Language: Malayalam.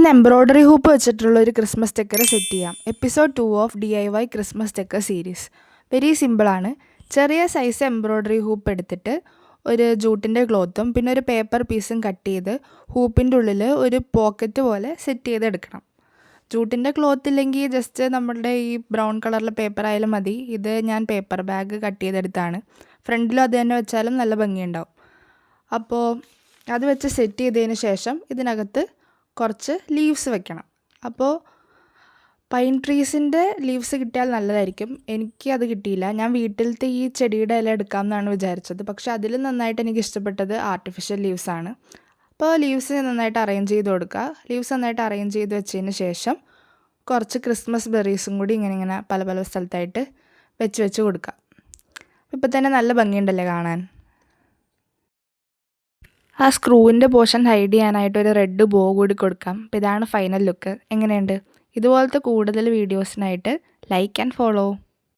ഇന്ന് എംബ്രോയ്ഡറി ഹൂപ്പ് വെച്ചിട്ടുള്ള ഒരു ക്രിസ്മസ് ഡെക്കർ സെറ്റ് ചെയ്യാം. Episode 2 of DIY Christmas decor series. Very സിമ്പിളാണ്. ചെറിയ സൈസ് എംബ്രോയ്ഡറി ഹൂപ്പ് എടുത്തിട്ട് ഒരു ജൂട്ടിൻ്റെ ക്ലോത്തും പിന്നെ ഒരു പേപ്പർ പീസും കട്ട് ചെയ്ത് ഹൂപ്പിൻ്റെ ഉള്ളിൽ ഒരു പോക്കറ്റ് പോലെ സെറ്റ് ചെയ്തെടുക്കണം. ജൂട്ടിൻ്റെ ക്ലോത്ത് ഇല്ലെങ്കിൽ ജസ്റ്റ് നമ്മളുടെ ഈ ബ്രൗൺ കളറിലെ പേപ്പർ ആയാലും മതി. ഇത് ഞാൻ പേപ്പർ ബാഗ് കട്ട് ചെയ്തെടുത്താണ്. ഫ്രണ്ടിലും അത് തന്നെ വെച്ചാലും നല്ല ഭംഗിയുണ്ടാവും. അപ്പോൾ അത് വെച്ച് സെറ്റ് ചെയ്തതിന് ശേഷം ഇതിനകത്ത് കുറച്ച് ലീവ്സ് വെക്കണം. അപ്പോൾ പൈൻ ട്രീസിൻ്റെ ലീവ്സ് കിട്ടിയാൽ നല്ലതായിരിക്കും. എനിക്ക് അത് കിട്ടിയില്ല. ഞാൻ വീട്ടിലത്തെ ഈ ചെടിയുടെ ഇല എടുക്കാമെന്നാണ് വിചാരിച്ചത്. പക്ഷെ അതിൽ നന്നായിട്ട് എനിക്ക് ഇഷ്ടപ്പെട്ടത് ആർട്ടിഫിഷ്യൽ ലീവ്സാണ്. അപ്പോൾ ലീവ്സ് നന്നായിട്ട് അറേഞ്ച് ചെയ്ത് കൊടുക്കുക. ലീവ്സ് നന്നായിട്ട് അറേഞ്ച് ചെയ്ത് വെച്ചതിന് ശേഷം കുറച്ച് ക്രിസ്മസ് ബെറീസും കൂടി ഇങ്ങനെ പല പല സ്ഥലത്തായിട്ട് വെച്ച് കൊടുക്കുക. ഇപ്പോൾ തന്നെ നല്ല ഭംഗിയുണ്ടല്ലേ കാണാൻ. ആ സ്ക്രൂവിൻ്റെ പോർഷൻ ഹൈഡ് ചെയ്യാനായിട്ട് ഒരു റെഡ് ബോ കൂടി കൊടുക്കാം. അപ്പോൾ ഇതാണ് ഫൈനൽ ലുക്ക്. എങ്ങനെയുണ്ട്? ഇതുപോലത്തെ കൂടുതൽ വീഡിയോസിനായിട്ട് ലൈക്ക് ആൻഡ് ഫോളോ.